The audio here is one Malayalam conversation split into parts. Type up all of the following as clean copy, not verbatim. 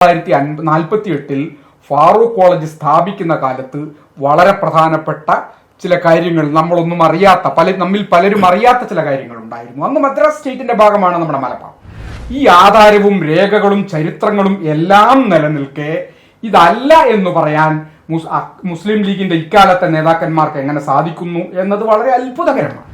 1948 ഫാറൂഖ് കോളേജ് സ്ഥാപിക്കുന്ന കാലത്ത് വളരെ പ്രധാനപ്പെട്ട ചില കാര്യങ്ങൾ നമ്മളൊന്നും അറിയാത്ത നമ്മിൽ പലരും അറിയാത്ത ചില കാര്യങ്ങൾ ഉണ്ടായിരുന്നു. അന്ന് മദ്രാസ് സ്റ്റേറ്റിന്റെ ഭാഗമാണ് നമ്മുടെ മലബാർ. ഈ ആധാരവും രേഖകളും ചരിത്രങ്ങളും എല്ലാം നിലനിൽക്കെ ഇതല്ല എന്ന് പറയാൻ മുസ്ലിം ലീഗിന്റെ ഇക്കാലത്തെ നേതാക്കന്മാർക്ക് എങ്ങനെ സാധിക്കുന്നു എന്നത് വളരെ അത്ഭുതകരമാണ്.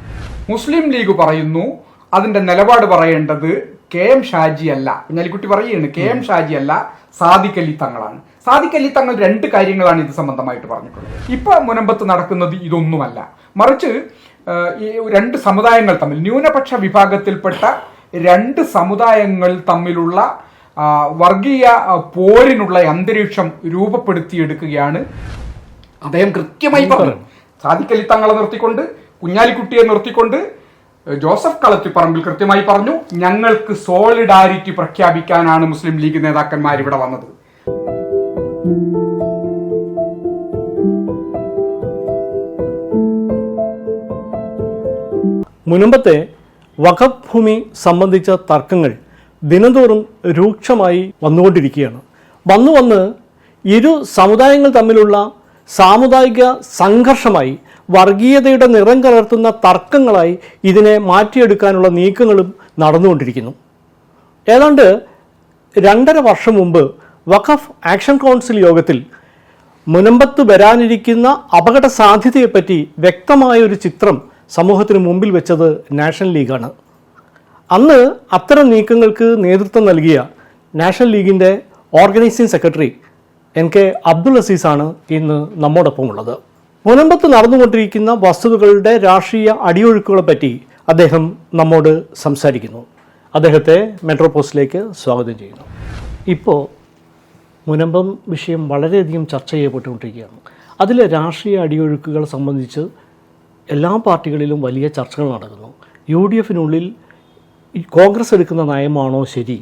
മുസ്ലിം ലീഗ് പറയുന്നു അതിന്റെ നിലപാട് പറയേണ്ടത് കെ എം ഷാജി അല്ല, കുഞ്ഞാലിക്കുട്ടി പറയുകയാണ് കെ എം ഷാജി അല്ല, സാദിഖ് അലി തങ്ങളാണ്. സാദിഖ് അലി തങ്ങൾ രണ്ട് കാര്യങ്ങളാണ് ഇത് സംബന്ധമായിട്ട് പറഞ്ഞിട്ടുള്ളത്. ഇപ്പൊ മുനമ്പത്ത് നടക്കുന്നത് ഇതൊന്നുമല്ല, മറിച്ച് ഈ രണ്ട് സമുദായങ്ങൾ തമ്മിൽ, ന്യൂനപക്ഷ വിഭാഗത്തിൽപ്പെട്ട രണ്ട് സമുദായങ്ങൾ തമ്മിലുള്ള വർഗീയ പോരിനുള്ള അന്തരീക്ഷം രൂപപ്പെടുത്തിയെടുക്കുകയാണ്. അദ്ദേഹം കൃത്യമായി പറഞ്ഞു, സാദിഖ് അലി തങ്ങളെ നിർത്തിക്കൊണ്ട്, കുഞ്ഞാലിക്കുട്ടിയെ നിർത്തിക്കൊണ്ട് ജോസഫ് കളത്തിപ്പറമ്പിൽ കൃത്യമായി പറഞ്ഞു, ഞങ്ങൾക്ക് സോളിഡാരിറ്റി പ്രഖ്യാപിക്കാനാണ് മുസ്ലിം ലീഗ് നേതാക്കന്മാർ ഇവിടെ വന്നത്. മുനമ്പത്തെ വഖഫ് ഭൂമി സംബന്ധിച്ച തർക്കങ്ങൾ ദിനംതോറും രൂക്ഷമായി വന്നുകൊണ്ടിരിക്കുകയാണ്. വന്ന് ഇരു സമുദായങ്ങൾ തമ്മിലുള്ള സാമുദായിക സംഘർഷമായി, വർഗീയതയുടെ നിറം കലർത്തുന്ന തർക്കങ്ങളായി ഇതിനെ മാറ്റിയെടുക്കാനുള്ള നീക്കങ്ങളും നടന്നുകൊണ്ടിരിക്കുന്നു. ഏതാണ്ട് 2.5 വർഷം മുമ്പ് വഖഫ് ആക്ഷൻ കൗൺസിൽ യോഗത്തിൽ മുനമ്പത്ത് വരാനിരിക്കുന്ന അപകട സാധ്യതയെപ്പറ്റി വ്യക്തമായൊരു ചിത്രം സമൂഹത്തിന് മുമ്പിൽ വെച്ചത് നാഷണൽ ലീഗാണ്. അന്ന് അത്തരം നീക്കങ്ങൾക്ക് നേതൃത്വം നൽകിയ നാഷണൽ ലീഗിൻ്റെ ഓർഗനൈസിംഗ് സെക്രട്ടറി NK അബ്ദുൾ അസീസാണ് ഇന്ന് നമ്മോടൊപ്പം ഉള്ളത്. മുനമ്പത്ത് നടന്നുകൊണ്ടിരിക്കുന്ന വസ്തുതകളുടെ രാഷ്ട്രീയ അടിയൊഴുക്കുകളെ പറ്റി അദ്ദേഹം നമ്മോട് സംസാരിക്കുന്നു. അദ്ദേഹത്തെ മെട്രോ പോസ്റ്റിലേക്ക് സ്വാഗതം ചെയ്യുന്നു. ഇപ്പോൾ മുനമ്പം വിഷയം വളരെയധികം ചർച്ച ചെയ്യപ്പെട്ടുകൊണ്ടിരിക്കുകയാണ്. അതിലെ രാഷ്ട്രീയ അടിയൊഴുക്കുകൾ സംബന്ധിച്ച് എല്ലാ പാർട്ടികളിലും വലിയ ചർച്ചകൾ നടക്കുന്നു. UDFിനുള്ളിൽ കോൺഗ്രസ് എടുക്കുന്ന നയമാണോ ശരി,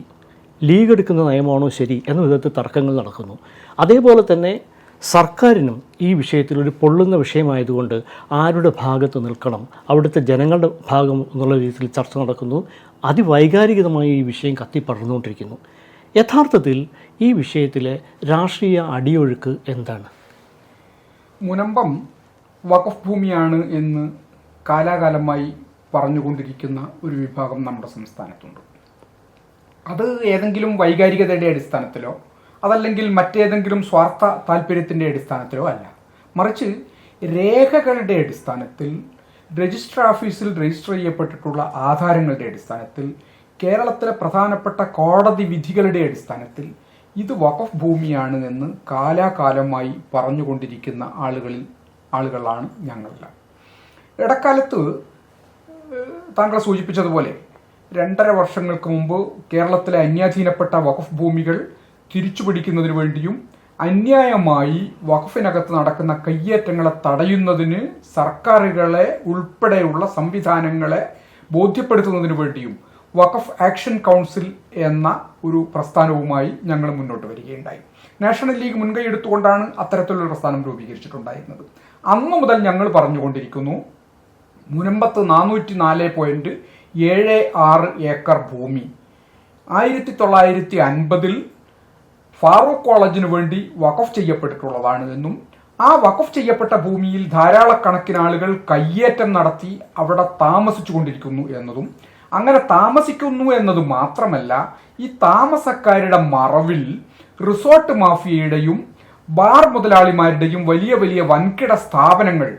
ലീഗ് എടുക്കുന്ന നയമാണോ ശരി എന്ന വിധത്തിൽ തർക്കങ്ങൾ നടക്കുന്നു. അതേപോലെ തന്നെ സർക്കാരിനും ഈ വിഷയത്തിൽ ഒരു പൊള്ളുന്ന വിഷയമായതുകൊണ്ട് ആരുടെ ഭാഗത്ത് നിൽക്കണം, അവിടുത്തെ ജനങ്ങളുടെ ഭാഗം എന്നുള്ള രീതിയിൽ ചർച്ച നടക്കുന്നു. അതിവൈകാരികമായി ഈ വിഷയം കത്തിപ്പടർന്നുകൊണ്ടിരിക്കുന്നു. യഥാർത്ഥത്തിൽ ഈ വിഷയത്തിലെ രാഷ്ട്രീയ അടിയൊഴുക്ക് എന്താണ്? മുനമ്പം വഖഫ് ഭൂമിയാണ് എന്ന് കാലാകാലമായി പറഞ്ഞുകൊണ്ടിരിക്കുന്ന ഒരു വിഭാഗം നമ്മുടെ സംസ്ഥാനത്തുണ്ട്. അത് ഏതെങ്കിലും വൈകാരികതയുടെ അടിസ്ഥാനത്തിലോ അതല്ലെങ്കിൽ മറ്റേതെങ്കിലും സ്വാർത്ഥ താല്പര്യത്തിൻ്റെ അടിസ്ഥാനത്തിലോ അല്ല, മറിച്ച് രേഖകളുടെ അടിസ്ഥാനത്തിൽ, രജിസ്റ്റർ ഓഫീസിൽ രജിസ്റ്റർ ചെയ്യപ്പെട്ടിട്ടുള്ള ആധാരങ്ങളുടെ അടിസ്ഥാനത്തിൽ, കേരളത്തിലെ പ്രധാനപ്പെട്ട കോടതി വിധികളുടെ അടിസ്ഥാനത്തിൽ ഇത് വഖഫ് ഭൂമിയാണ് എന്ന് കാലാകാലമായി പറഞ്ഞുകൊണ്ടിരിക്കുന്ന ആളുകളാണ് ഞങ്ങളെല്ലാം. ഇടക്കാലത്ത് താങ്കൾ സൂചിപ്പിച്ചതുപോലെ 2.5 വർഷങ്ങൾക്ക് മുമ്പ് കേരളത്തിലെ അന്യാധീനപ്പെട്ട വഖഫ് ഭൂമികൾ തിരിച്ചുപിടിക്കുന്നതിന് വേണ്ടിയും അന്യായമായി വഖഫിനകത്ത് നടക്കുന്ന കയ്യേറ്റങ്ങളെ തടയുന്നതിന് സർക്കാരുകളെ ഉൾപ്പെടെയുള്ള സംവിധാനങ്ങളെ ബോധ്യപ്പെടുത്തുന്നതിന് വേണ്ടിയും വഖഫ് ആക്ഷൻ കൗൺസിൽ എന്ന ഒരു പ്രസ്ഥാനവുമായി ഞങ്ങൾ മുന്നോട്ട് വരികയുണ്ടായി. നാഷണൽ ലീഗ് മുൻകൈ എടുത്തുകൊണ്ടാണ് അത്തരത്തിലുള്ള പ്രസ്ഥാനം രൂപീകരിച്ചിട്ടുണ്ടായിരുന്നത്. അന്നു മുതൽ ഞങ്ങൾ പറഞ്ഞുകൊണ്ടിരിക്കുന്നു, മുനമ്പത്ത് 404.76 ഏക്കർ ഭൂമി 1950 ഫാറൂഖ് കോളേജിന് വേണ്ടി വഖഫ് ചെയ്യപ്പെട്ടിട്ടുള്ളതാണ് എന്നും ആ വഖഫ് ചെയ്യപ്പെട്ട ഭൂമിയിൽ ധാരാളക്കണക്കിന് ആളുകൾ കയ്യേറ്റം നടത്തി അവിടെ താമസിച്ചു കൊണ്ടിരിക്കുന്നു എന്നതും, അങ്ങനെ താമസിക്കുന്നു എന്നത് മാത്രമല്ല, ഈ താമസക്കാരുടെ മറവിൽ റിസോർട്ട് മാഫിയയുടെയും ബാർ മുതലാളിമാരുടെയും വലിയ വലിയ വൻകിട സ്ഥാപനങ്ങൾ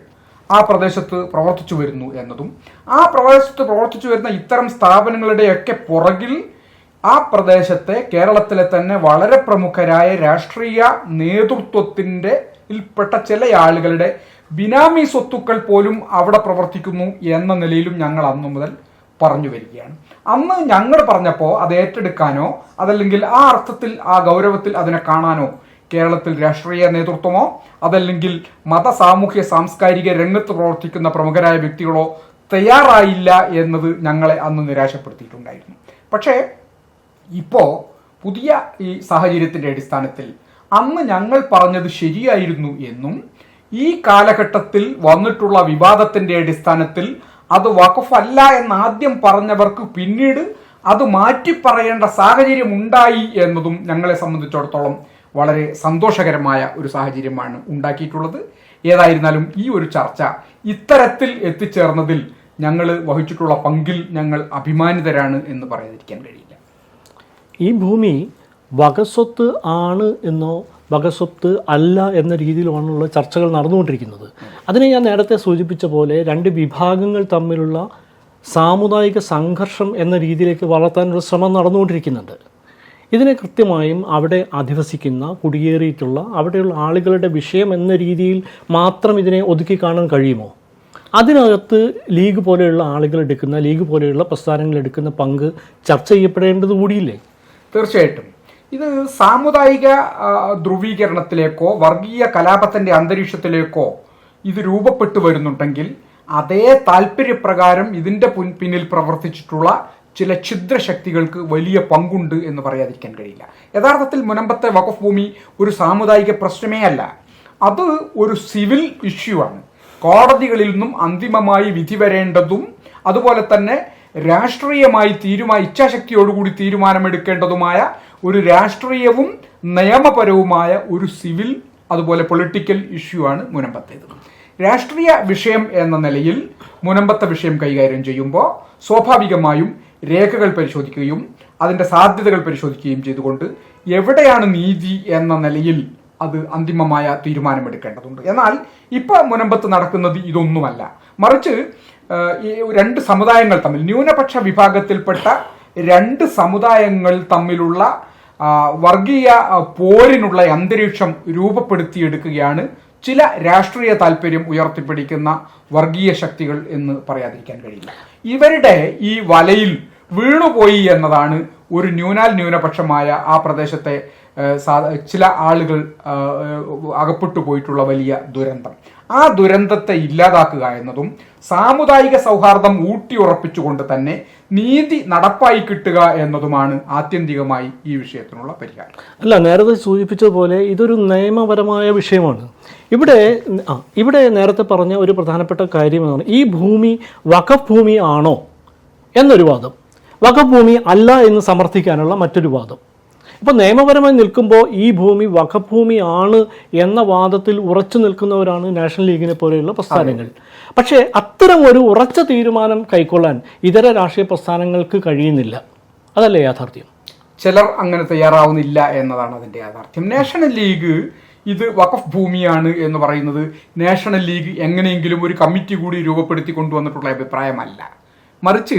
ആ പ്രദേശത്ത് പ്രവർത്തിച്ചു വരുന്നു എന്നതും, ആ പ്രദേശത്ത് പ്രവർത്തിച്ചു വരുന്ന ഇത്തരം സ്ഥാപനങ്ങളുടെയൊക്കെ പുറകിൽ ആ പ്രദേശത്തെ കേരളത്തിലെ തന്നെ വളരെ പ്രമുഖരായ രാഷ്ട്രീയ നേതൃത്വത്തിൻ്റെ ഇൽപ്പെട്ട ചില ആളുകളുടെ ബിനാമി സ്വത്തുക്കൾ പോലും അവിടെ പ്രവർത്തിക്കുന്നു എന്ന നിലയിലും ഞങ്ങൾ അന്നു മുതൽ പറഞ്ഞു വരികയാണ്. അന്ന് ഞങ്ങൾ പറഞ്ഞപ്പോൾ അത് ഏറ്റെടുക്കാനോ അതല്ലെങ്കിൽ ആ അർത്ഥത്തിൽ, ആ ഗൗരവത്തിൽ അതിനെ കാണാനോ കേരളത്തിൽ രാഷ്ട്രീയ നേതൃത്വമോ അതല്ലെങ്കിൽ മത സാമൂഹ്യ സാംസ്കാരിക രംഗത്ത് പ്രവർത്തിക്കുന്ന പ്രമുഖരായ വ്യക്തികളോ തയ്യാറായില്ല എന്നത് ഞങ്ങളെ അന്ന് നിരാശപ്പെടുത്തിയിട്ടുണ്ടായിരുന്നു. പക്ഷേ ഇപ്പോൾ പുതിയ ഈ സാഹചര്യത്തിൻ്റെ അടിസ്ഥാനത്തിൽ അന്ന് ഞങ്ങൾ പറഞ്ഞത് ശരിയായിരുന്നു എന്നും ഈ കാലഘട്ടത്തിൽ വന്നിട്ടുള്ള വിവാദത്തിൻ്റെ അടിസ്ഥാനത്തിൽ അത് വഖഫ് അല്ല എന്ന് ആദ്യം പറഞ്ഞവർക്ക് പിന്നീട് അത് മാറ്റിപ്പറയേണ്ട സാഹചര്യം ഉണ്ടായി എന്നതും ഞങ്ങളെ സംബന്ധിച്ചിടത്തോളം വളരെ സന്തോഷകരമായ ഒരു സാഹചര്യമാണ് ഉണ്ടാക്കിയിട്ടുള്ളത്. ഏതായിരുന്നാലും ഈ ഒരു ചർച്ച ഇത്തരത്തിൽ എത്തിച്ചേർന്നതിൽ ഞങ്ങൾ വഹിച്ചിട്ടുള്ള പങ്കിൽ ഞങ്ങൾ അഭിമാനിതരാണ് എന്ന് പറയാതിരിക്കാൻ കഴിയില്ല. ഈ ഭൂമി വകസ്വത്ത് ആണ് എന്നോ വകസ്വത്ത് അല്ല എന്ന രീതിയിലാണുള്ള ചർച്ചകൾ നടന്നുകൊണ്ടിരിക്കുന്നത്. അതിനെ ഞാൻ നേരത്തെ സൂചിപ്പിച്ച പോലെ രണ്ട് വിഭാഗങ്ങൾ തമ്മിലുള്ള സാമുദായിക സംഘർഷം എന്ന രീതിയിലേക്ക് വളർത്താനുള്ള ശ്രമം നടന്നുകൊണ്ടിരിക്കുന്നുണ്ട്. ഇതിനെ കൃത്യമായും അവിടെ അധിവസിക്കുന്ന കുടിയേറിയിട്ടുള്ള അവിടെയുള്ള ആളുകളുടെ വിഷയം എന്ന രീതിയിൽ മാത്രം ഇതിനെ ഒതുക്കി കാണാൻ കഴിയുമോ? അതിനകത്ത് ലീഗ് പോലെയുള്ള ആളുകൾ എടുക്കുന്ന, ലീഗ് പോലെയുള്ള പ്രസ്ഥാനങ്ങൾ എടുക്കുന്ന പങ്ക് ചർച്ച ചെയ്യപ്പെടേണ്ടത് കൂടിയില്ലേ? തീർച്ചയായിട്ടും ഇത് സാമുദായിക ധ്രുവീകരണത്തിലേക്കോ വർഗീയ കലാപത്തിന്റെ അന്തരീക്ഷത്തിലേക്കോ ഇത് രൂപപ്പെട്ടു വരുന്നുണ്ടെങ്കിൽ അതേ താല്പര്യപ്രകാരം ഇതിന്റെ പിന്നിൽ പ്രവർത്തിച്ചിട്ടുള്ള ചില ഛിദ്രശക്തികൾക്ക് വലിയ പങ്കുണ്ട് എന്ന് പറയാതിരിക്കാൻ കഴിയില്ല. യഥാർത്ഥത്തിൽ മുനമ്പത്തെ വഖഫ് ഭൂമി ഒരു സാമുദായിക പ്രശ്നമേ അല്ല, അത് ഒരു സിവിൽ ഇഷ്യൂ ആണ്. കോടതികളിൽ നിന്നും അന്തിമമായി വിധി വരേണ്ടതും അതുപോലെ തന്നെ രാഷ്ട്രീയമായി ഇച്ഛാശക്തിയോടുകൂടി തീരുമാനമെടുക്കേണ്ടതുമായ ഒരു രാഷ്ട്രീയവും നിയമപരവുമായ ഒരു സിവിൽ അതുപോലെ പൊളിറ്റിക്കൽ ഇഷ്യൂ ആണ് മുനമ്പത്തേത്. രാഷ്ട്രീയ വിഷയം എന്ന നിലയിൽ മുനമ്പത്തെ വിഷയം കൈകാര്യം ചെയ്യുമ്പോൾ സ്വാഭാവികമായും രേഖകൾ പരിശോധിക്കുകയും അതിൻ്റെ സാധ്യതകൾ പരിശോധിക്കുകയും ചെയ്തുകൊണ്ട് എവിടെയാണ് നീതി എന്ന നിലയിൽ അത് അന്തിമമായ തീരുമാനമെടുക്കേണ്ടതുണ്ട്. എന്നാൽ ഇപ്പോൾ മുനമ്പത്ത് നടക്കുന്നത് ഇതൊന്നുമല്ല, മറിച്ച് ഈ രണ്ട് സമുദായങ്ങൾ തമ്മിൽ, ന്യൂനപക്ഷ വിഭാഗത്തിൽപ്പെട്ട രണ്ട് സമുദായങ്ങൾ തമ്മിലുള്ള വർഗീയ പോരിനുള്ള അന്തരീക്ഷം രൂപപ്പെടുത്തിയെടുക്കുകയാണ് ചില രാഷ്ട്രീയ താല്പര്യം ഉയർത്തിപ്പിടിക്കുന്ന വർഗീയ ശക്തികൾ എന്ന് പറയാതിരിക്കാൻ കഴിയില്ല. ഇവരുടെ ഈ വലയിൽ വീണുപോയി എന്നതാണ് ഒരു ന്യൂനപക്ഷമായ ആ പ്രദേശത്തെ ചില ആളുകൾ അകപ്പെട്ടു പോയിട്ടുള്ള വലിയ ദുരന്തം. ആ ദുരന്തത്തെ ഇല്ലാതാക്കുക എന്നതും സാമുദായിക സൗഹാർദ്ദം ഊട്ടിയുറപ്പിച്ചുകൊണ്ട് തന്നെ നീതി നടപ്പായി കിട്ടുക എന്നതുമാണ് ആത്യന്തികമായി ഈ വിഷയത്തിനുള്ള പരിഹാരം. അല്ല, നേരത്തെ സൂചിപ്പിച്ചതുപോലെ ഇതൊരു നിയമപരമായ വിഷയമാണ്. ഇവിടെ നേരത്തെ പറഞ്ഞ ഒരു പ്രധാനപ്പെട്ട കാര്യമാണ് ഈ ഭൂമി വഖഫ് ഭൂമി ആണോ എന്നൊരു വാദം, വഖഫ് ഭൂമി അല്ല എന്ന് സമർത്ഥിക്കാനുള്ള മറ്റൊരു വാദം. ഇപ്പോൾ നിയമപരമായി നിൽക്കുമ്പോൾ ഈ ഭൂമി വഖഫ് ഭൂമി ആണ് എന്ന വാദത്തിൽ ഉറച്ചു നിൽക്കുന്നവരാണ് നാഷണൽ ലീഗിനെ പോലെയുള്ള പ്രസ്ഥാനങ്ങൾ. പക്ഷേ അത്തരം ഒരു ഉറച്ച തീരുമാനം കൈക്കൊള്ളാൻ ഇതര രാഷ്ട്രീയ പ്രസ്ഥാനങ്ങൾക്ക് കഴിയുന്നില്ല. അതല്ലേ യാഥാർത്ഥ്യം? ചിലർ അങ്ങനെ തയ്യാറാവുന്നില്ല എന്നതാണ് അതിൻ്റെ യാഥാർത്ഥ്യം. നാഷണൽ ലീഗ് ഇത് വഖഫ് ഭൂമിയാണ് എന്ന് പറയുന്നത് നാഷണൽ ലീഗ് എങ്ങനെയെങ്കിലും ഒരു കമ്മിറ്റി കൂടി രൂപപ്പെടുത്തി കൊണ്ടുവന്നിട്ടുള്ള അഭിപ്രായമല്ല, മറിച്ച്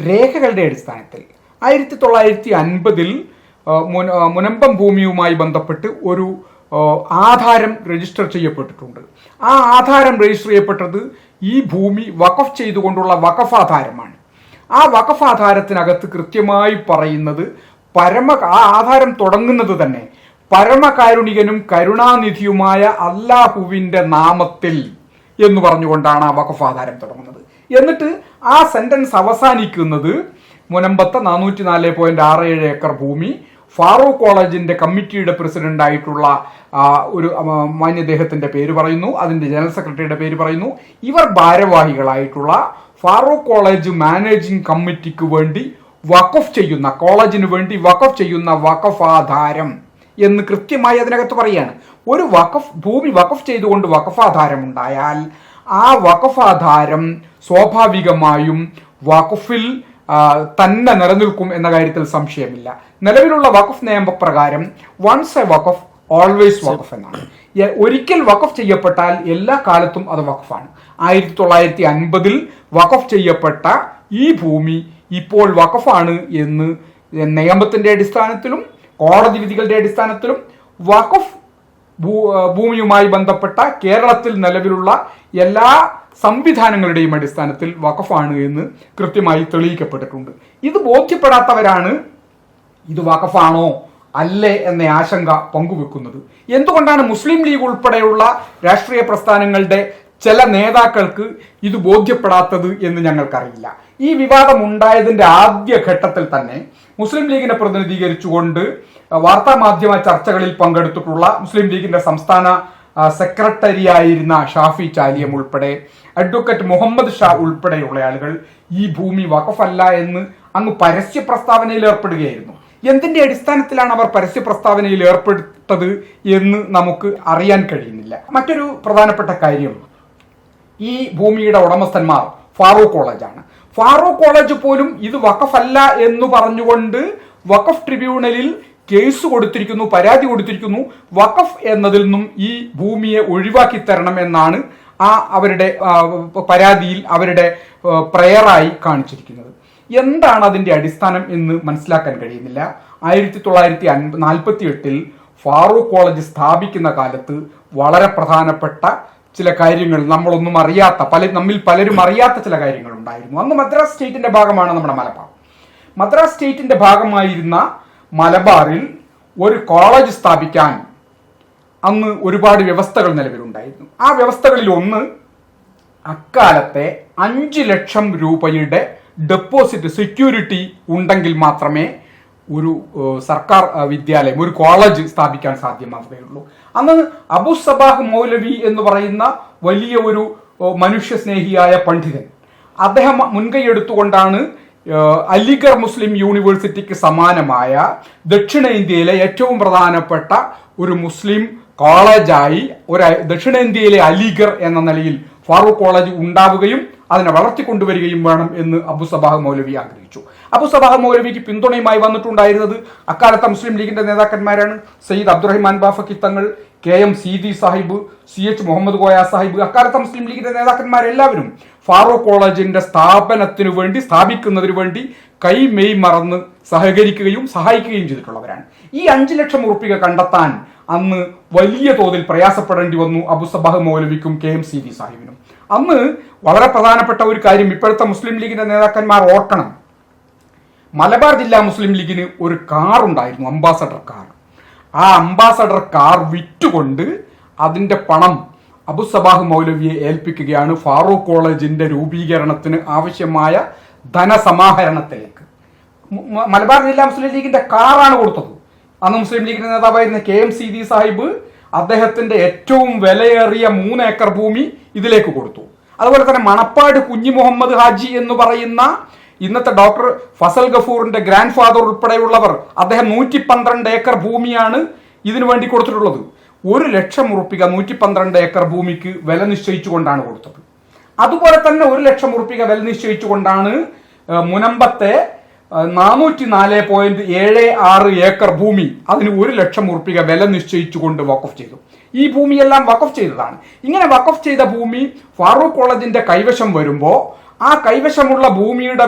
രേഖകളുടെ അടിസ്ഥാനത്തിൽ 1950 മുനമ്പം ഭൂമിയുമായി ബന്ധപ്പെട്ട് ഒരു ആധാരം രജിസ്റ്റർ ചെയ്യപ്പെട്ടിട്ടുണ്ട്. ആ ആധാരം രജിസ്റ്റർ ചെയ്യപ്പെട്ടത് ഈ ഭൂമി വഖഫ് ചെയ്തുകൊണ്ടുള്ള വഖഫ് ആധാരമാണ്. ആ വഖഫ് ആധാരത്തിനകത്ത് കൃത്യമായി പറയുന്നത് ആ ആധാരം തുടങ്ങുന്നത് തന്നെ പരമകാരുണികനും കരുണാനിധിയുമായ അല്ലാഹുവിൻ്റെ നാമത്തിൽ എന്ന് പറഞ്ഞുകൊണ്ടാണ് ആ വഖഫ് ആധാരം തുടങ്ങുന്നത്. എന്നിട്ട് ആ സെന്റൻസ് അവസാനിക്കുന്നത് മുനമ്പത്തെ 404.67 ഏക്കർ ഭൂമി ഫാറൂഖ് കോളേജിന്റെ കമ്മിറ്റിയുടെ പ്രസിഡന്റ് ആയിട്ടുള്ള ഒരു മാന്യദേഹത്തിന്റെ പേര് പറയുന്നു, അതിന്റെ ജനറൽ സെക്രട്ടറിയുടെ പേര് പറയുന്നു. ഇവർ ഭാരവാഹികളായിട്ടുള്ള ഫാറൂഖ് കോളേജ് മാനേജിംഗ് കമ്മിറ്റിക്ക് വേണ്ടി വഖഫ് ചെയ്യുന്ന, കോളേജിന് വേണ്ടി വഖഫ് ചെയ്യുന്ന വഖഫ് ആധാരം എന്ന് കൃത്യമായി അതിനകത്ത് പറയാണ്. ഒരു ഭൂമി വഖഫ് ചെയ്തുകൊണ്ട് വഖഫ് ആധാരം ഉണ്ടായാൽ ആ വഖഫ് ആധാരം സ്വാഭാവികമായും വഖഫിൽ തന്നെ നിലനിൽക്കും എന്ന കാര്യത്തിൽ സംശയമില്ല. നിലവിലുള്ള വഖഫ് നിയമപ്രകാരം വൺസ് എ വഖഫ് ഓൾവേസ് വഖഫ് എന്നാണ്. ഒരിക്കൽ വഖഫ് ചെയ്യപ്പെട്ടാൽ എല്ലാ കാലത്തും അത് വഖഫാണ്. 1950 വഖഫ് ചെയ്യപ്പെട്ട ഈ ഭൂമി ഇപ്പോൾ വഖഫാണ് എന്ന് നിയമത്തിന്റെ അടിസ്ഥാനത്തിലും കോടതി വിധികളുടെ അടിസ്ഥാനത്തിലും വഖഫ് ഭൂമിയുമായി ബന്ധപ്പെട്ട കേരളത്തിൽ നിലവിലുള്ള എല്ലാ സംവിധാനങ്ങളുടെയും അടിസ്ഥാനത്തിൽ വഖഫാണ് എന്ന് കൃത്യമായി തെളിയിക്കപ്പെട്ടിട്ടുണ്ട്. ഇത് ബോധ്യപ്പെടാത്തവരാണ് ഇത് വഖഫാണോ അല്ലേ എന്ന ആശങ്ക പങ്കുവെക്കുന്നത്. എന്തുകൊണ്ടാണ് മുസ്ലിം ലീഗ് ഉൾപ്പെടെയുള്ള രാഷ്ട്രീയ പ്രസ്ഥാനങ്ങളുടെ ചില നേതാക്കൾക്ക് ഇത് ബോധ്യപ്പെടാത്തത് എന്ന് ഞങ്ങൾക്കറിയില്ല. ഈ വിവാദം ഉണ്ടായതിന്റെ ആദ്യ ഘട്ടത്തിൽ തന്നെ മുസ്ലിം ലീഗിനെ പ്രതിനിധീകരിച്ചുകൊണ്ട് വാർത്താമാധ്യമ ചർച്ചകളിൽ പങ്കെടുത്തിട്ടുള്ള മുസ്ലിം ലീഗിന്റെ സംസ്ഥാന സെക്രട്ടറി ആയിരുന്ന ഷാഫി ചാലിയം ഉൾപ്പെടെ അഡ്വക്കേറ്റ് മുഹമ്മദ് ഷാ ഉൾപ്പെടെയുള്ള ആളുകൾ ഈ ഭൂമി വഖഫല്ല എന്ന് അങ്ങ് പരസ്യ പ്രസ്താവനയിൽ ഏർപ്പെടുകയായിരുന്നു. എന്തിന്റെ അടിസ്ഥാനത്തിലാണ് അവർ പരസ്യ പ്രസ്താവനയിൽ ഏർപ്പെടുത്തത് എന്ന് നമുക്ക് അറിയാൻ കഴിയുന്നില്ല. മറ്റൊരു പ്രധാനപ്പെട്ട കാര്യം, ഈ ഭൂമിയുടെ ഉടമസ്ഥന്മാർ ഫാറൂഖ് കോളേജാണ്. ഫാറൂഖ് കോളേജ് പോലും ഇത് വഖഫ് അല്ല എന്ന് പറഞ്ഞുകൊണ്ട് വഖഫ് ട്രിബ്യൂണലിൽ കേസ് കൊടുത്തിരിക്കുന്നു, പരാതി കൊടുത്തിരിക്കുന്നു. വഖഫ് എന്നതിൽ നിന്നും ഈ ഭൂമിയെ ഒഴിവാക്കി തരണം എന്നാണ് അവരുടെ പരാതിയിൽ അവരുടെ പ്രയറായി കാണിച്ചിരിക്കുന്നത്. എന്താണ് അതിന്റെ അടിസ്ഥാനം എന്ന് മനസ്സിലാക്കാൻ കഴിയുന്നില്ല. 1948 ഫാറൂഖ് കോളേജ് സ്ഥാപിക്കുന്ന കാലത്ത് വളരെ പ്രധാനപ്പെട്ട ചില കാര്യങ്ങൾ, നമ്മളൊന്നും അറിയാത്ത നമ്മിൽ പലരും അറിയാത്ത ചില കാര്യങ്ങൾ ഉണ്ടായിരുന്നു. അന്ന് മദ്രാസ് സ്റ്റേറ്റിന്റെ ഭാഗമാണ് നമ്മുടെ മലബാർ. മദ്രാസ് സ്റ്റേറ്റിന്റെ ഭാഗമായിരുന്ന മലബാറിൽ ഒരു കോളേജ് സ്ഥാപിക്കാൻ അന്ന് ഒരുപാട് വ്യവസ്ഥകൾ നിലവിലുണ്ടായിരുന്നു. ആ വ്യവസ്ഥകളിൽ ഒന്ന്, അക്കാലത്തെ 5 ലക്ഷം രൂപയുടെ ഡെപ്പോസിറ്റ് സെക്യൂരിറ്റി ഉണ്ടെങ്കിൽ മാത്രമേ ഒരു സർക്കാർ വിദ്യാലയം, ഒരു കോളേജ് സ്ഥാപിക്കാൻ സാധ്യമാവുകയുള്ളൂ. അന്ന് അബു സബാഹ് മൗലവി എന്ന് പറയുന്ന വലിയ ഒരു മനുഷ്യസ്നേഹിയായ പണ്ഡിതൻ, അദ്ദേഹം മുൻകൈയെടുത്തുകൊണ്ടാണ് അലിഗർ മുസ്ലിം യൂണിവേഴ്സിറ്റിക്ക് സമാനമായ ദക്ഷിണേന്ത്യയിലെ ഏറ്റവും പ്രധാനപ്പെട്ട ഒരു മുസ്ലിം കോളേജായി ദക്ഷിണേന്ത്യയിലെ അലിഗർ എന്ന നിലയിൽ ഫാറൂഖ് കോളേജ് ഉണ്ടാവുകയും അതിനെ വളർത്തിക്കൊണ്ടുവരികയും വേണം എന്ന് അബു സബാഹ് മൗലവി ആഗ്രഹിച്ചു. അബു സബാഹ് മൗലവിക്ക് പിന്തുണയുമായി വന്നിട്ടുണ്ടായിരുന്നത് അക്കാലത്തെ മുസ്ലിം ലീഗിന്റെ നേതാക്കന്മാരാണ്. സയ്യിദ് അബ്ദുറഹിമാൻ ബാഫക്കി തങ്ങൾ, KM സീതി സാഹിബ്, CH മുഹമ്മദ് കോയ സാഹിബ്, അക്കാലത്തെ മുസ്ലിം ലീഗിന്റെ നേതാക്കന്മാരെല്ലാവരും ഫാറൂഖ് കോളേജിന്റെ സ്ഥാപിക്കുന്നതിന് വേണ്ടി കൈമെയ് മറന്ന് സഹകരിക്കുകയും സഹായിക്കുകയും ചെയ്തിട്ടുള്ളവരാണ്. ഈ 5 ലക്ഷം ഉറുപ്പിക കണ്ടെത്താൻ അന്ന് വലിയ തോതിൽ പ്രയാസപ്പെടേണ്ടി വന്നു അബു സബാഹ് മൗലവിക്കും KM സീതി സാഹിബിനും. അന്ന് വളരെ പ്രധാനപ്പെട്ട ഒരു കാര്യം ഇപ്പോഴത്തെ മുസ്ലിം ലീഗിന്റെ നേതാക്കന്മാർ ഓർക്കണം. മലബാർ ജില്ലാ മുസ്ലിം ലീഗിന് ഒരു കാർ ഉണ്ടായിരുന്നു, അംബാസഡർ കാർ. ആ അംബാസഡർ കാർ വിറ്റുകൊണ്ട് അതിന്റെ പണം അബു സബാഹ് മൗലവിയെ ഏൽപ്പിക്കുകയാണ് ഫാറൂഖ് കോളേജിന്റെ രൂപീകരണത്തിന് ആവശ്യമായ ധനസമാഹരണത്തിലേക്ക്. മലബാർ ജില്ലാ മുസ്ലിം ലീഗിന്റെ കാറാണ് കൊടുത്തത്. അന്ന് മുസ്ലിം ലീഗിന്റെ നേതാവായിരുന്ന KM സീതി സാഹിബ് അദ്ദേഹത്തിന്റെ ഏറ്റവും വിലയേറിയ 3 ഏക്കർ ഭൂമി ഇതിലേക്ക് കൊടുത്തു. അതുപോലെ തന്നെ മണപ്പാട് കുഞ്ഞി മുഹമ്മദ് ഹാജി എന്ന് പറയുന്ന ഇന്നത്തെ ഡോക്ടർ ഫസൽ ഗഫൂറിന്റെ ഗ്രാൻഡ് ഫാദർ ഉൾപ്പെടെയുള്ളവർ, അദ്ദേഹം 112 ഏക്കർ ഭൂമിയാണ് ഇതിനു വേണ്ടി കൊടുത്തിട്ടുള്ളത്. 1 ലക്ഷം ഉറുപ്പിക 112 ഏക്കർ ഭൂമിക്ക് വില നിശ്ചയിച്ചുകൊണ്ടാണ് കൊടുത്തത്. അതുപോലെ തന്നെ 1 ലക്ഷം ഉറുപ്പിക വില നിശ്ചയിച്ചുകൊണ്ടാണ് മുനമ്പത്തെ 404.76 ഏക്കർ ഭൂമി, അതിന് 1 ലക്ഷം ഉറുപ്പിക വില നിശ്ചയിച്ചുകൊണ്ട് വഖഫ് ചെയ്തു. ഈ ഭൂമിയെല്ലാം വഖഫ് ചെയ്തതാണ്. ഇങ്ങനെ വഖഫ് ചെയ്ത ഭൂമി ഫാറൂഖ് കോളേജിന്റെ കൈവശം വരുമ്പോൾ ആ കൈവശമുള്ള ഭൂമിയുടെ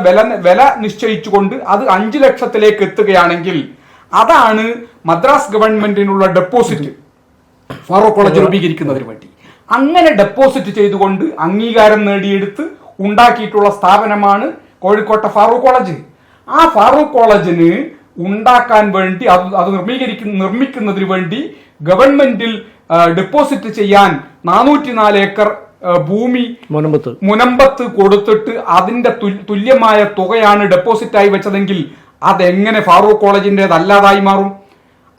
വില നിശ്ചയിച്ചുകൊണ്ട് അത് 5 ലക്ഷത്തിലേക്ക് എത്തുകയാണെങ്കിൽ അതാണ് മദ്രാസ് ഗവൺമെന്റിനുള്ള ഡെപ്പോസിറ്റ് ഫാറൂഖ് കോളേജ് രൂപീകരിക്കുന്നതിന് വേണ്ടി. അങ്ങനെ ഡെപ്പോസിറ്റ് ചെയ്തുകൊണ്ട് അംഗീകാരം നേടിയെടുത്ത് ഉണ്ടാക്കിയിട്ടുള്ള സ്ഥാപനമാണ് കോഴിക്കോട്ടെ ഫാറൂഖ് കോളേജ്. ആ ഫാറൂഖ് കോളേജിന് ഉണ്ടാക്കാൻ വേണ്ടി അത് നിർമ്മിക്കുന്നതിന് വേണ്ടി ഗവൺമെന്റിൽ ഡെപ്പോസിറ്റ് ചെയ്യാൻ 404 ഏക്കർ ഭൂമി മുനമ്പത്ത് കൊടുത്തിട്ട് അതിന്റെ തുല്യമായ തുകയാണ് ഡെപ്പോസിറ്റായി വെച്ചതെങ്കിൽ അതെങ്ങനെ ഫാറൂഖ് കോളേജിൻ്റെതല്ലാതായി മാറും?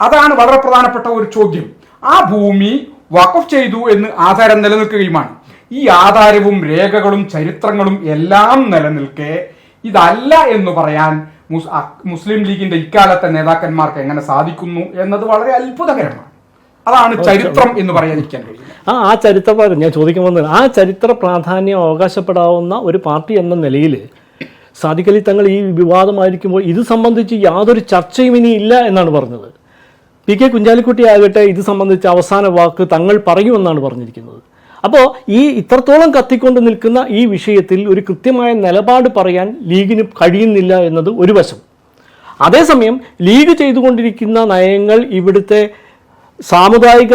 അതാണ് വളരെ പ്രധാനപ്പെട്ട ഒരു ചോദ്യം. ആ ഭൂമി വഖഫ് ചെയ്തു എന്ന് ആധാരം നിലനിൽക്കുകയുമാണ്. ഈ ആധാരവും രേഖകളും ചരിത്രങ്ങളും എല്ലാം നിലനിൽക്കെ ഇതല്ല എന്ന് പറയാൻ മുസ്ലിം ലീഗിന്റെ ഇക്കാലത്തെ നേതാക്കന്മാർക്ക് എങ്ങനെ സാധിക്കുന്നു എന്നത് വളരെ അത്ഭുതകരമാണ്. അതാണ് ചരിത്രം എന്ന് പറയാതിരിക്കാൻ കഴിയും. ആ ചരിത്ര ഞാൻ ചോദിക്കുമ്പോൾ ആ ചരിത്ര പ്രാധാന്യം അവകാശപ്പെടാവുന്ന ഒരു പാർട്ടി എന്ന നിലയിൽ സാദിഖ് അലി തങ്ങൾ ഈ വിവാദമായിരിക്കുമ്പോൾ ഇത് സംബന്ധിച്ച് യാതൊരു ചർച്ചയും ഇനി ഇല്ല എന്നാണ് പറഞ്ഞത്. PK കുഞ്ഞാലിക്കുട്ടി ആകട്ടെ ഇത് സംബന്ധിച്ച് അവസാന വാക്ക് തങ്ങൾ പറയുമെന്നാണ് പറഞ്ഞിരിക്കുന്നത്. അപ്പോൾ ഈ ഇത്രത്തോളം കത്തിക്കൊണ്ട് നിൽക്കുന്ന ഈ വിഷയത്തിൽ ഒരു കൃത്യമായ നിലപാട് പറയാൻ ലീഗിന് കഴിയുന്നില്ല എന്നത് ഒരു വശം. അതേസമയം ലീഗ് ചെയ്തുകൊണ്ടിരിക്കുന്ന നയങ്ങൾ ഇവിടുത്തെ സാമുദായിക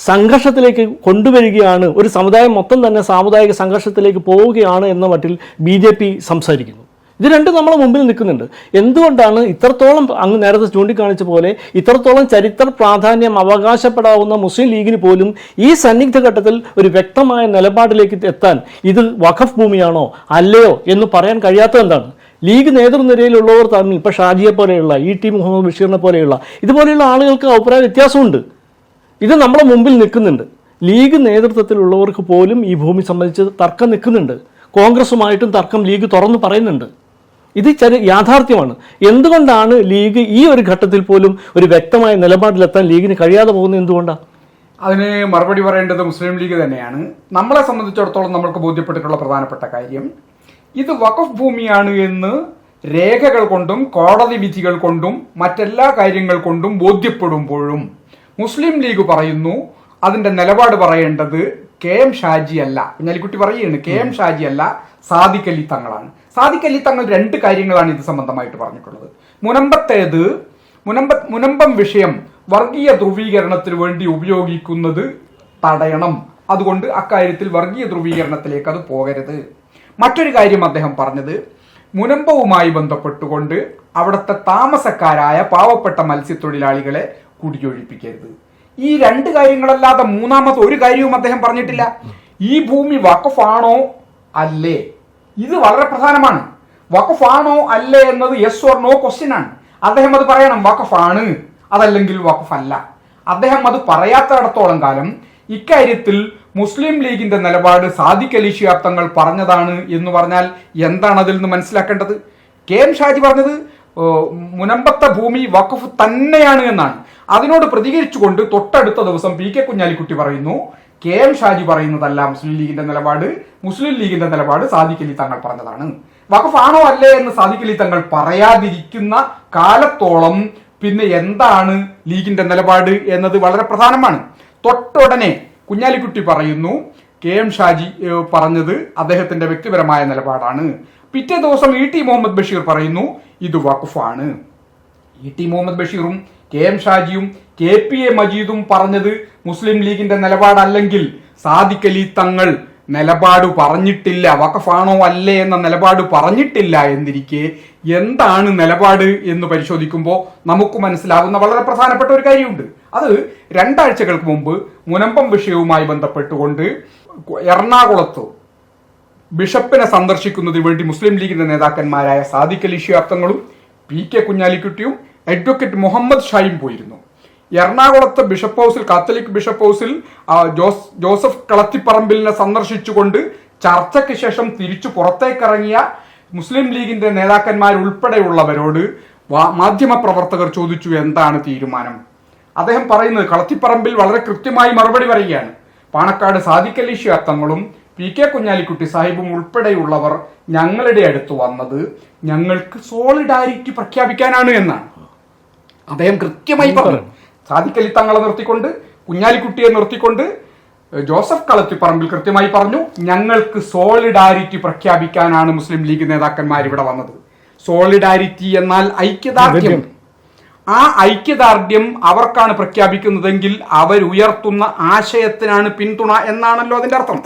സംഘർഷത്തിലേക്ക് കൊണ്ടുവരികയാണ്, ഒരു സമുദായം മൊത്തം തന്നെ സാമുദായിക സംഘർഷത്തിലേക്ക് പോവുകയാണ് എന്ന മട്ടിൽ BJP സംസാരിക്കുന്നു. ഇത് രണ്ടും നമ്മളെ മുമ്പിൽ നിൽക്കുന്നുണ്ട്. എന്തുകൊണ്ടാണ് ഇത്രത്തോളം അങ്ങ് നേരത്തെ ചൂണ്ടിക്കാണിച്ച പോലെ ഇത്രത്തോളം ചരിത്ര പ്രാധാന്യം അവകാശപ്പെടാവുന്ന മുസ്ലിം ലീഗിന് പോലും ഈ സന്നിഗ്ധ ഘട്ടത്തിൽ ഒരു വ്യക്തമായ നിലപാടിലേക്ക് എത്താൻ ഇത് വഖഫ് ഭൂമിയാണോ അല്ലയോ എന്ന് പറയാൻ കഴിയാത്തത് എന്താണ്? ലീഗ് നേതൃനിരയിലുള്ളവർ തമ്മിൽ ഇപ്പോൾ ഷാജിയെ പോലെയുള്ള ET മുഹമ്മദ് ബഷീറിനെ പോലെയുള്ള ഇതുപോലെയുള്ള ആളുകൾക്ക് അഭിപ്രായ വ്യത്യാസമുണ്ട്. ഇത് നമ്മളെ മുമ്പിൽ നിൽക്കുന്നുണ്ട്. ലീഗ് നേതൃത്വത്തിലുള്ളവർക്ക് പോലും ഈ ഭൂമി സംബന്ധിച്ച് തർക്കം നിൽക്കുന്നുണ്ട്. കോൺഗ്രസുമായിട്ടും തർക്കം ലീഗ് തുറന്ന് പറയുന്നുണ്ട്. ഇത് യാഥാർത്ഥ്യമാണ്. എന്തുകൊണ്ടാണ് ലീഗ് ഈ ഒരു ഘട്ടത്തിൽ പോലും ഒരു വ്യക്തമായ നിലപാടിലെത്താൻ ലീഗിന് കഴിയാതെ പോകുന്നത് എന്തുകൊണ്ടാണ്? അതിന് മറുപടി പറയേണ്ടത് മുസ്ലിം ലീഗ് തന്നെയാണ്. നമ്മളെ സംബന്ധിച്ചിടത്തോളം നമ്മൾക്ക് ബോധ്യപ്പെട്ടിട്ടുള്ള പ്രധാനപ്പെട്ട കാര്യം, ഇത് വഖഫ് ഭൂമിയാണ് എന്ന് രേഖകൾ കൊണ്ടും കോടതി വിധികൾ കൊണ്ടും മറ്റെല്ലാ കാര്യങ്ങൾ കൊണ്ടും ബോധ്യപ്പെടുമ്പോഴും മുസ്ലിം ലീഗ് പറയുന്നു അതിന്റെ നിലപാട് പറയേണ്ടത് കെ എം ഷാജി അല്ല. കുഞ്ഞാലിക്കുട്ടി പറയുകയാണ് കെ എം ഷാജി അല്ല, സാദിഖ് അലി തങ്ങളാണ്. സാദിഖ് അലി തങ്ങൾ രണ്ട് കാര്യങ്ങളാണ് ഇത് സംബന്ധമായിട്ട് പറഞ്ഞിട്ടുള്ളത്. മുനമ്പം വിഷയം വർഗീയ ധ്രുവീകരണത്തിന് വേണ്ടി ഉപയോഗിക്കുന്നത് തടയണം, അതുകൊണ്ട് അക്കാര്യത്തിൽ വർഗീയ ധ്രുവീകരണത്തിലേക്ക് അത് പോകരുത്. മറ്റൊരു കാര്യം അദ്ദേഹം പറഞ്ഞത്, മുനമ്പവുമായി ബന്ധപ്പെട്ടുകൊണ്ട് അവിടുത്തെ താമസക്കാരായ പാവപ്പെട്ട മത്സ്യത്തൊഴിലാളികളെ കുടിയൊഴിപ്പിക്കരുത്. ഈ രണ്ട് കാര്യങ്ങളല്ലാതെ മൂന്നാമത്തെ ഒരു കാര്യവും അദ്ദേഹം പറഞ്ഞിട്ടില്ല. ഈ ഭൂമി വഖഫാണോ അല്ലേ, ഇത് വളരെ പ്രധാനമാണ്. വഖഫാണോ അല്ലേ എന്നത് യെസ് ഓർ നോ ക്വസ്റ്റ്യൻ ആണ്. അദ്ദേഹം അത് പറയണം, വഖഫാണ് അതല്ലെങ്കിൽ വഖഫ് അല്ല. അദ്ദേഹം അത് പറയാത്തിടത്തോളം കാലം ഇക്കാര്യത്തിൽ മുസ്ലിം ലീഗിന്റെ നിലപാട് സാദിഖ് അലി ശിഹാബ് തങ്ങൾ പറഞ്ഞതാണ് എന്ന് പറഞ്ഞാൽ എന്താണ് അതിൽ നിന്ന് മനസ്സിലാക്കേണ്ടത്? കെ എം ഷാജി പറഞ്ഞത് മുനമ്പത്തെ ഭൂമി വഖഫ് തന്നെയാണ് എന്നാണ്. അതിനോട് പ്രതികരിച്ചുകൊണ്ട് തൊട്ടടുത്ത ദിവസം പി കെ കുഞ്ഞാലിക്കുട്ടി പറയുന്നു കെ എം ഷാജി പറയുന്നതല്ല മുസ്ലിം ലീഗിന്റെ നിലപാട്, മുസ്ലിം ലീഗിന്റെ നിലപാട് സാദിഖ് അലി തങ്ങൾ പറഞ്ഞതാണ്. വഖഫ് ആണോ അല്ലേ എന്ന് സാദിഖ് അലി തങ്ങൾ പറയാതിരിക്കുന്ന കാലത്തോളം പിന്നെ എന്താണ് ലീഗിന്റെ നിലപാട് എന്നത് വളരെ പ്രധാനമാണ്. തൊട്ടുടനെ കുഞ്ഞാലിക്കുട്ടി പറയുന്നു കെ എം ഷാജി പറഞ്ഞത് അദ്ദേഹത്തിന്റെ വ്യക്തിപരമായ നിലപാടാണ്. പിറ്റേ ദിവസം ഇ ടി മുഹമ്മദ് ബഷീർ പറയുന്നു ഇത് വഖഫാണ്. ഇ ടി മുഹമ്മദ് ബഷീറും കെ എം ഷാജിയും കെ പി എ മജീദും പറഞ്ഞത് മുസ്ലിം ലീഗിന്റെ നിലപാടല്ലെങ്കിൽ സാദിഖ് അലി തങ്ങൾ നിലപാട് പറഞ്ഞിട്ടില്ല, വഖഫാണോ അല്ലേ എന്ന നിലപാട് പറഞ്ഞിട്ടില്ല എന്നിരിക്കെ എന്താണ് നിലപാട് എന്ന് പരിശോധിക്കുമ്പോൾ നമുക്ക് മനസ്സിലാകുന്ന വളരെ പ്രധാനപ്പെട്ട ഒരു കാര്യമുണ്ട്. അത് 2 ആഴ്ചകൾക്ക് മുമ്പ് മുനമ്പം വിഷയവുമായി ബന്ധപ്പെട്ടുകൊണ്ട് എറണാകുളത്ത് ബിഷപ്പിനെ സന്ദർശിക്കുന്നതിന് വേണ്ടി മുസ്ലിം ലീഗിന്റെ നേതാക്കന്മാരായ സാദിഖ് അലി ശിഹാബ് തങ്ങളും പി കെ കുഞ്ഞാലിക്കുട്ടിയും അഡ്വക്കേറ്റ് മുഹമ്മദ് ഷായും പോയിരുന്നു. എറണാകുളത്ത് ബിഷപ്പ് ഹൗസിൽ, കാത്തലിക് ബിഷപ്പ് ഹൗസിൽ ജോസഫ് കളത്തിപ്പറമ്പിലിനെ സന്ദർശിച്ചുകൊണ്ട് ചർച്ചയ്ക്ക് ശേഷം തിരിച്ചു പുറത്തേക്കിറങ്ങിയ മുസ്ലിം ലീഗിന്റെ നേതാക്കന്മാരുൾപ്പെടെയുള്ളവരോട് മാധ്യമപ്രവർത്തകർ ചോദിച്ചു എന്താണ് തീരുമാനം. അദ്ദേഹം പറയുന്നത്, കളത്തിപ്പറമ്പിൽ വളരെ കൃത്യമായി മറുപടി പറയുകയാണ്, പാണക്കാട് സാദിഖ് അലി ശിഹാബ് തങ്ങളും പി കെ കുഞ്ഞാലിക്കുട്ടി സാഹിബും ഉൾപ്പെടെയുള്ളവർ ഞങ്ങളുടെ അടുത്ത് വന്നത് ഞങ്ങൾക്ക് സോളിഡാരിറ്റി പ്രഖ്യാപിക്കാനാണ് എന്നാണ് അദ്ദേഹം കൃത്യമായി പറഞ്ഞു. സാദിഖ് അലി തങ്ങളെ നിർത്തിക്കൊണ്ട്, കുഞ്ഞാലിക്കുട്ടിയെ നിർത്തിക്കൊണ്ട് ജോസഫ് കളത്തിപ്പറമ്പിൽ കൃത്യമായി പറഞ്ഞു ഞങ്ങൾക്ക് സോളിഡാരിറ്റി പ്രഖ്യാപിക്കാനാണ് മുസ്ലിം ലീഗ് നേതാക്കന്മാർ ഇവിടെ വന്നത്. സോളിഡാരിറ്റി എന്നാൽ ഐക്യദാർഢ്യം. ആ ഐക്യദാർഢ്യം അവർക്കാണ് പ്രഖ്യാപിക്കുന്നതെങ്കിൽ അവരുയർത്തുന്ന ആശയത്തിനാണ് പിന്തുണ എന്നാണല്ലോ അതിന്റെ അർത്ഥം.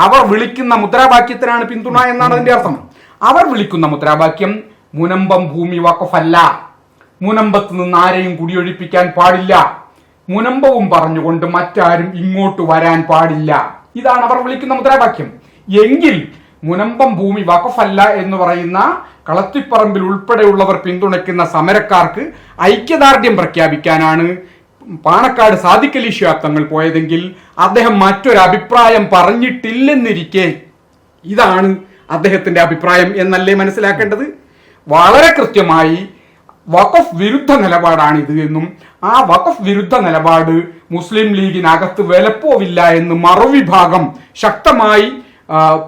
അവർ വിളിക്കുന്ന മുദ്രാവാക്യത്തിനാണ് പിന്തുണ എന്നാണ് അതിന്റെ അർത്ഥം. അവർ വിളിക്കുന്ന മുദ്രാവാക്യം മുനമ്പം ഭൂമി വഖഫല്ല, മുനമ്പത്ത് നിന്ന് ആരെയും കുടിയൊഴിപ്പിക്കാൻ പാടില്ല, മുനമ്പവും പറഞ്ഞുകൊണ്ട് മറ്റാരും ഇങ്ങോട്ട് വരാൻ പാടില്ല, ഇതാണ് അവർ വിളിക്കുന്ന മുദ്രാവാക്യം. എങ്കിൽ മുനമ്പം ഭൂമി വഖഫല്ല എന്ന് പറയുന്ന കളത്തിപ്പറമ്പിൽ ഉൾപ്പെടെയുള്ളവർ പിന്തുണയ്ക്കുന്ന സമരക്കാർക്ക് ഐക്യദാർഢ്യം പ്രഖ്യാപിക്കാനാണ് പാണക്കാട് സാദിഖ് അലി ശിഹാബ് തങ്ങൾ പോയതെങ്കിൽ അദ്ദേഹം മറ്റൊരു അഭിപ്രായം പറഞ്ഞിട്ടില്ലെന്നിരിക്കെ ഇതാണ് അദ്ദേഹത്തിന്റെ അഭിപ്രായം എന്നല്ലേ മനസ്സിലാക്കേണ്ടത്? വളരെ കൃത്യമായി വഖഫ് വിരുദ്ധ നിലപാടാണ് ഇത് എന്നും ആ വഖഫ് വിരുദ്ധ നിലപാട് മുസ്ലിം ലീഗിനകത്ത് വിലപ്പോവില്ല എന്ന് മറുവിഭാഗം ശക്തമായി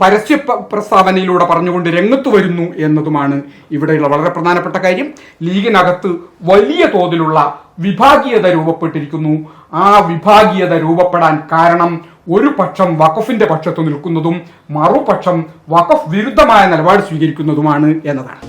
പരസ്യ പ്രസ്താവനയിലൂടെ പറഞ്ഞുകൊണ്ട് രംഗത്ത് വരുന്നു എന്നതുമാണ് ഇവിടെയുള്ള വളരെ പ്രധാനപ്പെട്ട കാര്യം. ലീഗിനകത്ത് വലിയ തോതിലുള്ള വിഭാഗീയത രൂപപ്പെട്ടിരിക്കുന്നു. ആ വിഭാഗീയത രൂപപ്പെടാൻ കാരണം ഒരു പക്ഷം വഖഫിന്റെ പക്ഷത്ത് നിൽക്കുന്നതും മറുപക്ഷം വഖഫ് വിരുദ്ധമായ നിലപാട് സ്വീകരിക്കുന്നതുമാണ് എന്നതാണ്.